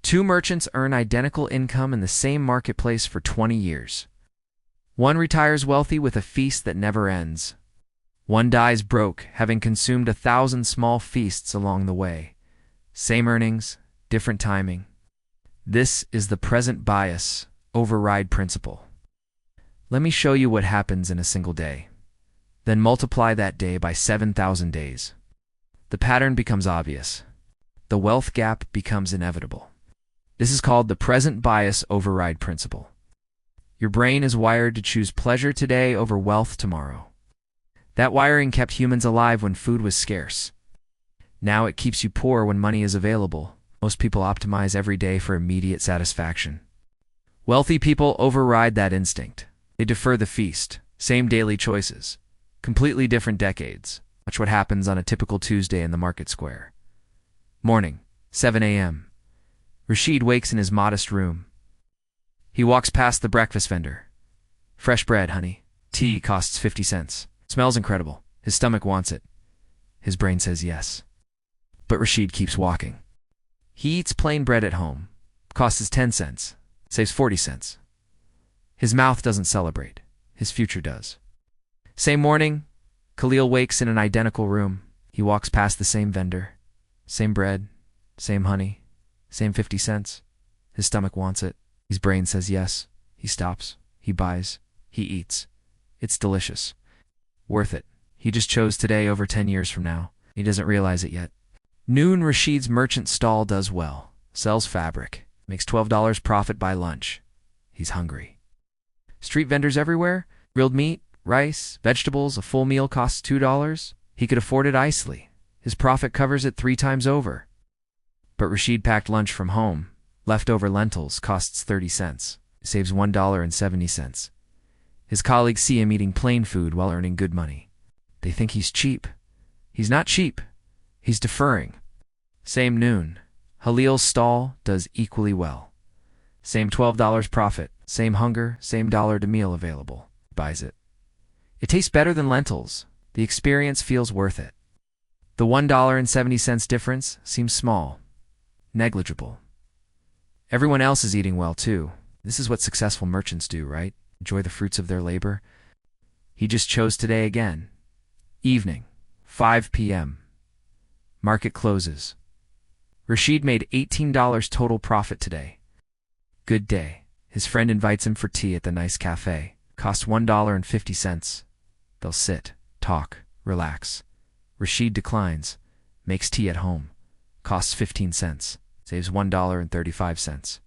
Two merchants earn identical income in the same marketplace for 20 years. One retires wealthy with a feast that never ends. One dies broke, having consumed 1,000 small feasts along the way. Same earnings, different timing. This is the present bias override principle. Let me show you what happens in a single day. Then multiply that day by 7,000 days. The pattern becomes obvious. The wealth gap becomes inevitable. This is called the present bias override principle. Your brain is wired to choose pleasure today over wealth tomorrow. That wiring kept humans alive when food was scarce. Now it keeps you poor when money is available. Most people optimize every day for immediate satisfaction. Wealthy people override that instinct. They defer the feast, same daily choices, completely different decades. Watch what happens on a typical Tuesday in the market square. Morning, 7 a.m. Rashid wakes in his modest room. He walks past the breakfast vendor. Fresh bread, honey. Tea costs 50 cents. Smells incredible. His stomach wants it. His brain says yes. But Rashid keeps walking. He eats plain bread at home. Costs 10 cents. Saves 40 cents. His mouth doesn't celebrate. His future does. Same morning, Khalil wakes in an identical room. He walks past the same vendor. Same bread. Same honey. Same 50 cents. His stomach wants it. His brain says yes. He stops. He buys. He eats. It's delicious. Worth it. He just chose today over 10 years from now. He doesn't realize it yet. Noon, Rashid's merchant stall does well. Sells fabric. Makes $12 profit by lunch. He's hungry. Street vendors everywhere. Grilled meat, rice, vegetables. A full meal costs $2. He could afford it easily. His profit covers it 3 times over. But Rashid packed lunch from home. Leftover lentils costs 30 cents. Saves $1.70. His colleagues see him eating plain food while earning good money. They think he's cheap. He's not cheap. He's deferring. Same noon. Halil's stall does equally well. Same $12 profit, same hunger, same dollar to meal available. Buys it. It tastes better than lentils. The experience feels worth it. The $1.70 difference seems small. Negligible. Everyone else is eating well too. This is what successful merchants do, right? Enjoy the fruits of their labor. He just chose today again. Evening, 5 p.m. Market closes. Rashid made $18 total profit today. Good day. His friend invites him for tea at the nice cafe. Costs $1.50. They'll sit, talk, relax. Rashid declines. Makes tea at home. Costs 15 cents. Saves $1.35.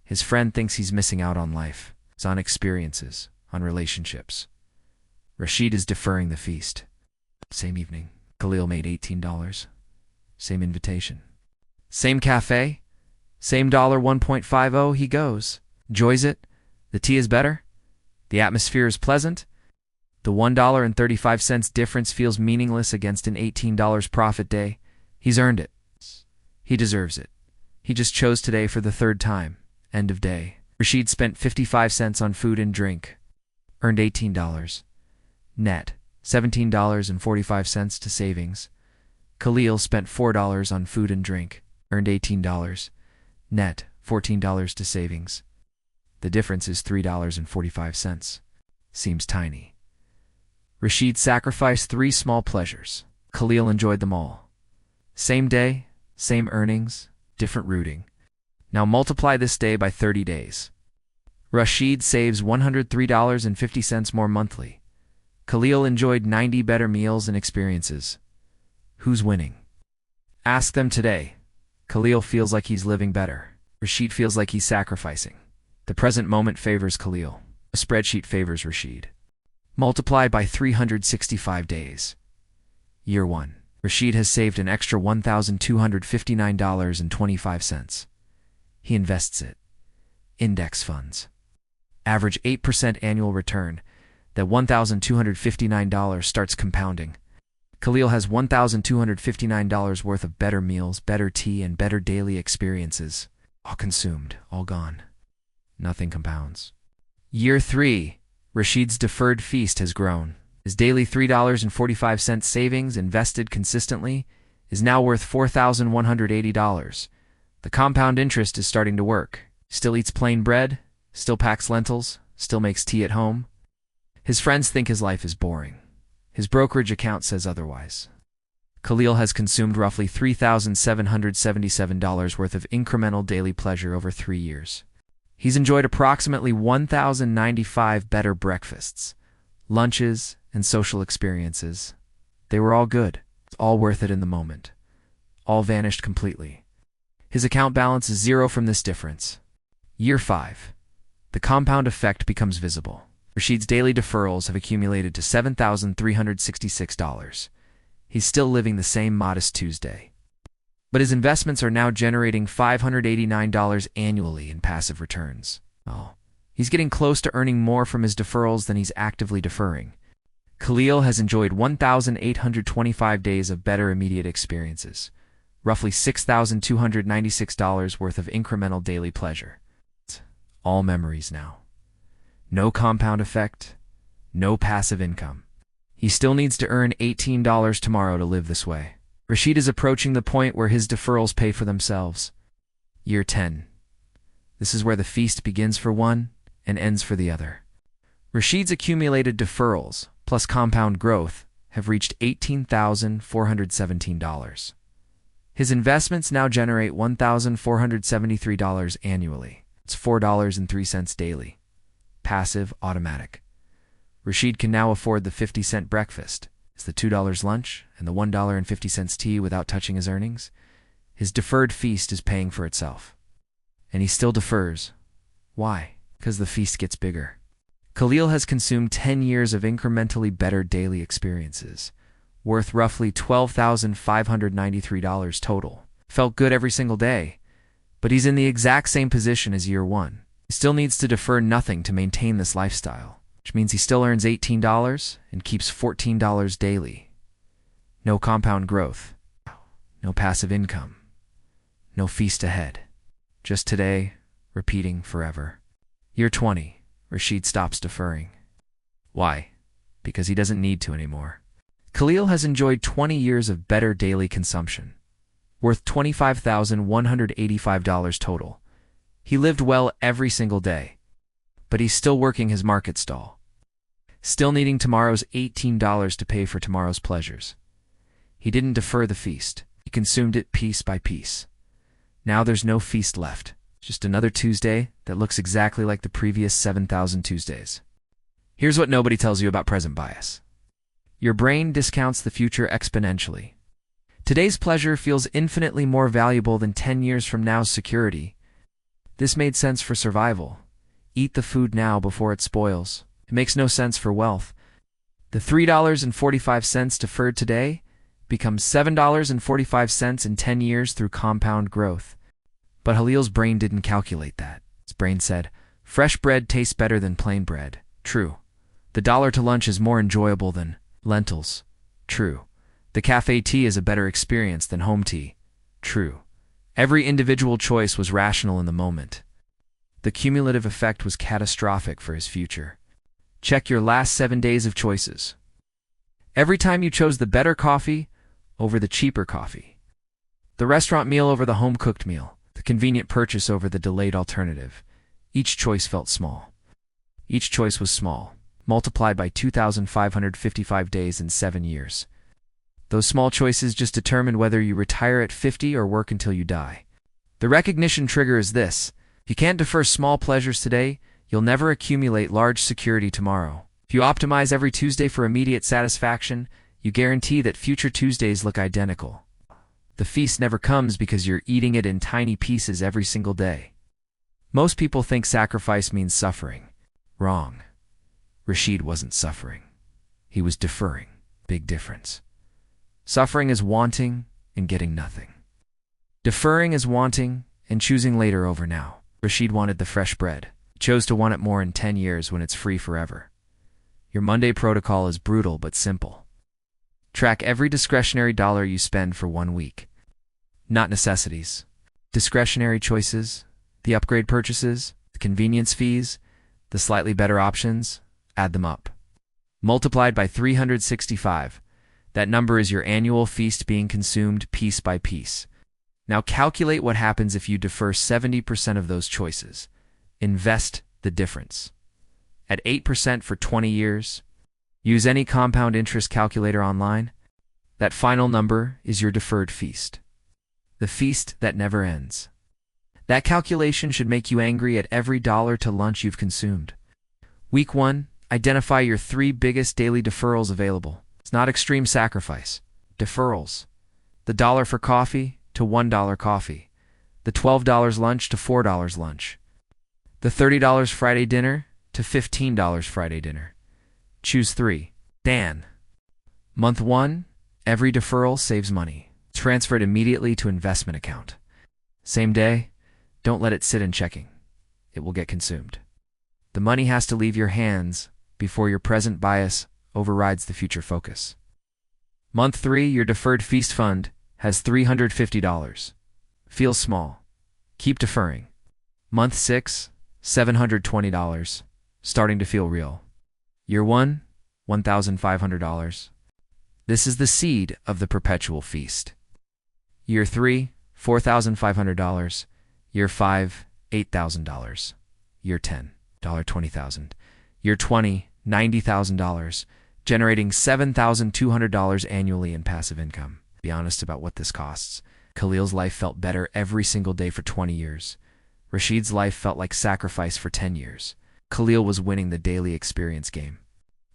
His friend thinks he's missing out on life. It's on experiences, on relationships. Rashid is deferring the feast. Same evening, Khalil made $18. Same invitation. Same cafe. Same $1.50. He goes. Enjoys it. The tea is better. The atmosphere is pleasant. The $1.35 difference feels meaningless against an $18 profit day. He's earned it. He deserves it. He just chose today for the 3rd time. End of day. Rashid spent 55 cents on food and drink. Earned $18. Net, $17.45 to savings. Khalil spent $4 on food and drink. Earned $18. Net, $14 to savings. The difference is $3.45. Seems tiny. Rashid sacrificed 3 small pleasures. Khalil enjoyed them all. Same day, same earnings, different routing. Now multiply this day by 30 days. Rashid saves $103.50 more monthly. Khalil enjoyed 90 better meals and experiences. Who's winning? Ask them today. Khalil feels like he's living better. Rashid feels like he's sacrificing. The present moment favors Khalil. A spreadsheet favors Rashid. Multiply by 365 days. Year 1. Rashid has saved an extra $1,259.25. He invests it. Index funds. Average 8% annual return. That $1,259 starts compounding. Khalil has $1,259 worth of better meals, better tea, and better daily experiences. All consumed, all gone. Nothing compounds. Year 3. Rashid's deferred feast has grown. His daily $3.45 savings invested consistently is now worth $4,180. The compound interest is starting to work. Still eats plain bread, still packs lentils, still makes tea at home. His friends think his life is boring. His brokerage account says otherwise. Khalil has consumed roughly $3,777 worth of incremental daily pleasure over 3 years. He's enjoyed approximately 1,095 better breakfasts, lunches, and social experiences. They were all good, all worth it in the moment. All vanished completely. His account balance is zero from this difference. Year 5. The compound effect becomes visible. Rashid's daily deferrals have accumulated to $7,366. He's still living the same modest Tuesday. But his investments are now generating $589 annually in passive returns. Oh, he's getting close to earning more from his deferrals than he's actively deferring. Khalil has enjoyed 1,825 days of better immediate experiences, roughly $6,296 worth of incremental daily pleasure. All memories now. No compound effect, no passive income. He still needs to earn $18 tomorrow to live this way. Rashid is approaching the point where his deferrals pay for themselves. Year 10. This is where the feast begins for one and ends for the other. Rashid's accumulated deferrals, plus compound growth, have reached $18,417. His investments now generate $1,473 annually. It's $4.03 daily. Passive, automatic. Rashid can now afford the 50-cent breakfast, the $2 lunch, and the $1.50 tea without touching his earnings. His deferred feast is paying for itself. And he still defers. Why? Because the feast gets bigger. Khalil has consumed 10 years of incrementally better daily experiences, worth roughly $12,593 total. Felt good every single day, but he's in the exact same position as year 1. He still needs to defer nothing to maintain this lifestyle, which means he still earns $18 and keeps $14 daily. No compound growth, no passive income, no feast ahead. Just today, repeating forever. Year 20, Rashid stops deferring. Why? Because he doesn't need to anymore. Khalil has enjoyed 20 years of better daily consumption, worth $25,185 total. He lived well every single day, but he's still working his market stall. Still needing tomorrow's $18 to pay for tomorrow's pleasures. He didn't defer the feast. He consumed it piece by piece. Now there's no feast left. Just another Tuesday that looks exactly like the previous 7,000 Tuesdays. Here's what nobody tells you about present bias. Your brain discounts the future exponentially. Today's pleasure feels infinitely more valuable than 10 years from now's security. This made sense for survival. Eat the food now before it spoils. It makes no sense for wealth. The $3.45 deferred today becomes $7.45 in 10 years through compound growth. But Khalil's brain didn't calculate that. His brain said, fresh bread tastes better than plain bread. True. The dollar to lunch is more enjoyable than lentils. True. The cafe tea is a better experience than home tea. True. Every individual choice was rational in the moment. The cumulative effect was catastrophic for his future. Check your last 7 days of choices. Every time you chose the better coffee over the cheaper coffee, the restaurant meal over the home-cooked meal, the convenient purchase over the delayed alternative, each choice felt small. Each choice was small, multiplied by 2,555 days in 7 years. Those small choices just determine whether you retire at 50 or work until you die. The recognition trigger is this: if you can't defer small pleasures today, you'll never accumulate large security tomorrow. If you optimize every Tuesday for immediate satisfaction, you guarantee that future Tuesdays look identical. The feast never comes because you're eating it in tiny pieces every single day. Most people think sacrifice means suffering. Wrong. Rashid wasn't suffering. He was deferring. Big difference. Suffering is wanting and getting nothing. Deferring is wanting and choosing later over now. Rashid wanted the fresh bread. He chose to want it more in 10 years when it's free forever. Your Monday protocol is brutal but simple. Track every discretionary dollar you spend for 1 week. Not necessities. Discretionary choices, the upgrade purchases, the convenience fees, the slightly better options, add them up. Multiplied by 365. That number is your annual feast being consumed piece by piece. Now calculate what happens if you defer 70% of those choices. Invest the difference. At 8% for 20 years, use any compound interest calculator online. That final number is your deferred feast. The feast that never ends. That calculation should make you angry at every dollar to lunch you've consumed. Week 1, identify your 3 biggest daily deferrals available. It's not extreme sacrifice. Deferrals. The $1 for coffee to $1 coffee. The $12 lunch to $4 lunch. The $30 Friday dinner to $15 Friday dinner. Choose 3. Dan. Month 1, every deferral saves money. Transfer it immediately to investment account. Same day, don't let it sit in checking. It will get consumed. The money has to leave your hands before your present bias overrides the future focus. Month 3, your deferred feast fund has $350. Feels small. Keep deferring. Month 6, $720. Starting to feel real. Year 1, $1,500. This is the seed of the perpetual feast. Year 3, $4,500. Year 5, $8,000. Year 10, $20,000. Year 20, $90,000, generating $7,200 annually in passive income. Be honest about what this costs. Khalil's life felt better every single day for 20 years. Rashid's life felt like sacrifice for 10 years. Khalil was winning the daily experience game.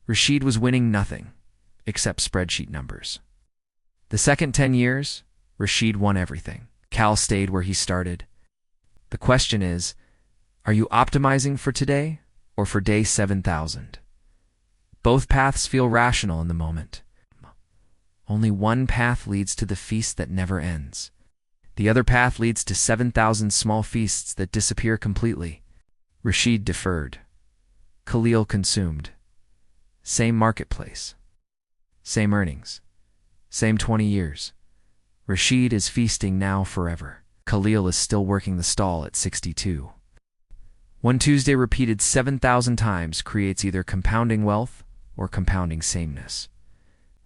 Rashid was winning nothing, except spreadsheet numbers. The second 10 years, Rashid won everything. Cal stayed where he started. The question is, are you optimizing for today or for day 7,000? Both paths feel rational in the moment. Only one path leads to the feast that never ends. The other path leads to 7,000 small feasts that disappear completely. Rashid deferred. Khalil consumed. Same marketplace. Same earnings. Same 20 years. Rashid is feasting now forever. Khalil is still working the stall at 62. One Tuesday repeated 7,000 times creates either compounding wealth or compounding sameness.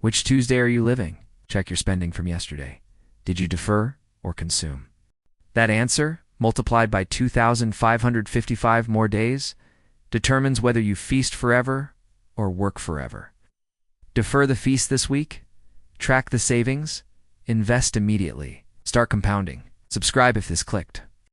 Which Tuesday are you living? Check your spending from yesterday. Did you defer or consume? That answer, multiplied by 2,555 more days, determines whether you feast forever or work forever. Defer the feast this week. Track the savings. Invest immediately. Start compounding. Subscribe if this clicked.